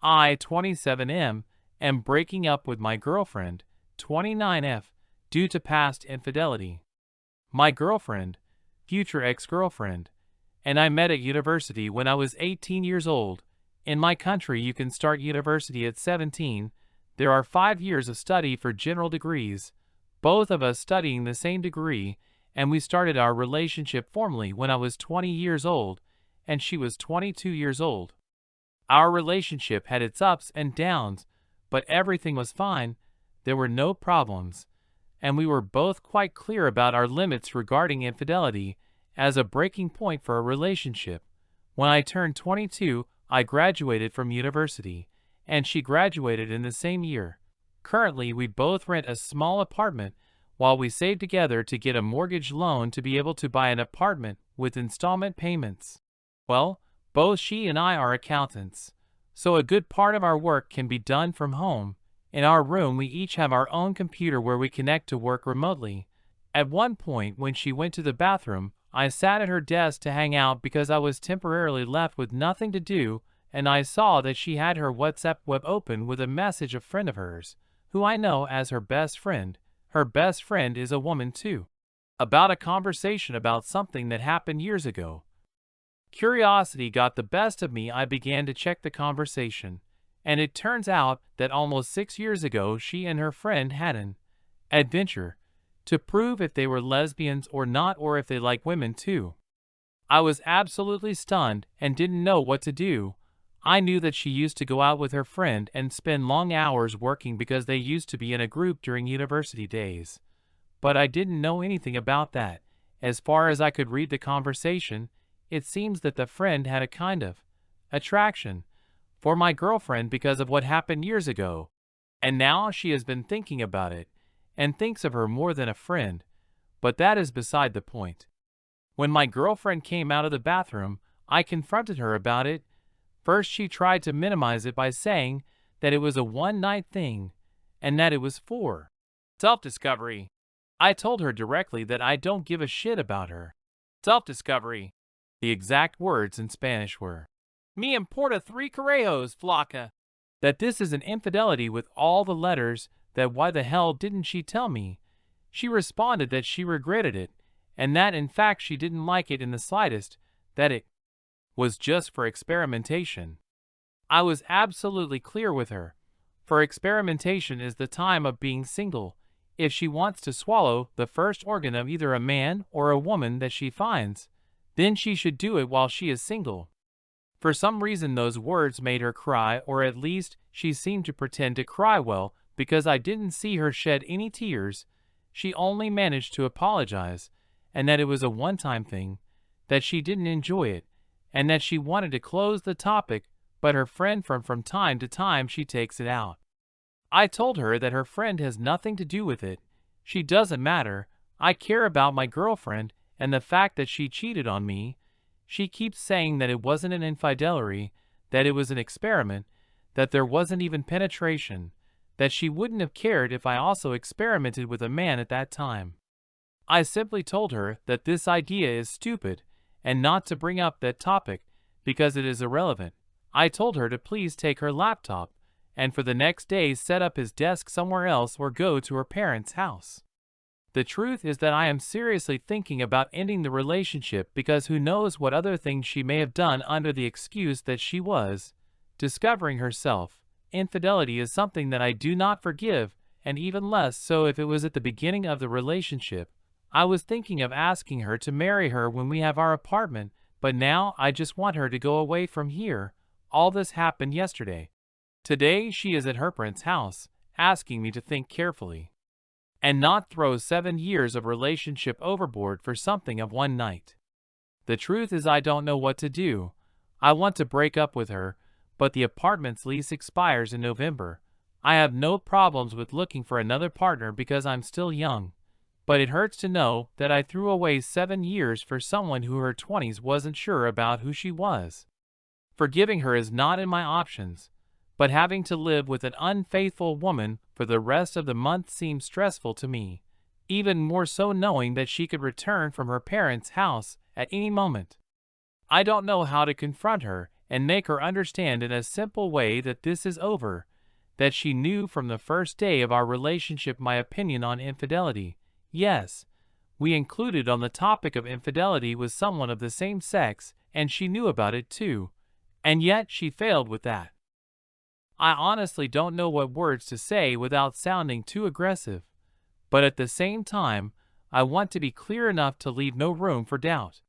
I, 27M, am breaking up with my girlfriend, 29F, due to past infidelity. My girlfriend, future ex-girlfriend, and I met at university when I was 18 years old. In my country, you can start university at 17. There are 5 years of study for general degrees, both of us studying the same degree, and we started our relationship formally when I was 20 years old, and she was 22 years old. Our relationship had its ups and downs, but everything was fine. There were no problems, and we were both quite clear about our limits regarding infidelity as a breaking point for a relationship. When I turned 22, I graduated from university, and she graduated in the same year. Currently, we both rent a small apartment while we save together to get a mortgage loan to be able to buy an apartment with installment payments. Well, both she and I are accountants, so a good part of our work can be done from home. In our room, we each have our own computer where we connect to work remotely. At one point, when she went to the bathroom, I sat at her desk to hang out because I was temporarily left with nothing to do, and I saw that she had her WhatsApp web open with a message of a friend of hers, who I know as her best friend. Her best friend is a woman too. About a conversation about something that happened years ago. Curiosity got the best of me. I began to check the conversation, and it turns out that almost 6 years ago she and her friend had an adventure to prove if they were lesbians or not, or if they like women too. I was absolutely stunned and didn't know what to do. I knew that she used to go out with her friend and spend long hours working because they used to be in a group during university days. But I didn't know anything about that. As far as I could read the conversation, it seems that the friend had a kind of attraction for my girlfriend because of what happened years ago. And now she has been thinking about it and thinks of her more than a friend. But that is beside the point. When my girlfriend came out of the bathroom, I confronted her about it. First, she tried to minimize it by saying that it was a one-night thing and that it was for self-discovery. I told her directly that I don't give a shit about her self-discovery. The exact words in Spanish were, "Me importa 3 carajos, flaca." That this is an infidelity with all the letters, that why the hell didn't she tell me? She responded that she regretted it, and that in fact she didn't like it in the slightest, that it was just for experimentation. I was absolutely clear with her. For experimentation is the time of being single. If she wants to swallow the first organ of either a man or a woman that she finds, then she should do it while she is single. For some reason those words made her cry, or at least she seemed to pretend to cry well, because I didn't see her shed any tears. She only managed to apologize, and that it was a one-time thing, that she didn't enjoy it, and that she wanted to close the topic, but her friend from time to time she takes it out. I told her that her friend has nothing to do with it. She doesn't matter. I care about my girlfriend and the fact that she cheated on me. She keeps saying that it wasn't an infidelity, that it was an experiment, that there wasn't even penetration, that she wouldn't have cared if I also experimented with a man at that time. I simply told her that this idea is stupid and not to bring up that topic because it is irrelevant. I told her to please take her laptop and for the next day set up his desk somewhere else or go to her parents' house. The truth is that I am seriously thinking about ending the relationship because who knows what other things she may have done under the excuse that she was discovering herself. Infidelity is something that I do not forgive, and even less so if it was at the beginning of the relationship. I was thinking of asking her to marry her when we have our apartment, but now I just want her to go away from here. All this happened yesterday. Today she is at her parents' house, asking me to think carefully and not throw 7 years of relationship overboard for something of one night. The truth is I don't know what to do. I want to break up with her, but the apartment's lease expires in November. I have no problems with looking for another partner because I'm still young, but it hurts to know that I threw away 7 years for someone who her 20s wasn't sure about who she was. Forgiving her is not in my options, but having to live with an unfaithful woman for the rest of the month seems stressful to me, even more so knowing that she could return from her parents' house at any moment. I don't know how to confront her and make her understand in a simple way that this is over, that she knew from the first day of our relationship my opinion on infidelity. Yes, we included on the topic of infidelity with someone of the same sex, and she knew about it too, and yet she failed with that. I honestly don't know what words to say without sounding too aggressive, but at the same time, I want to be clear enough to leave no room for doubt.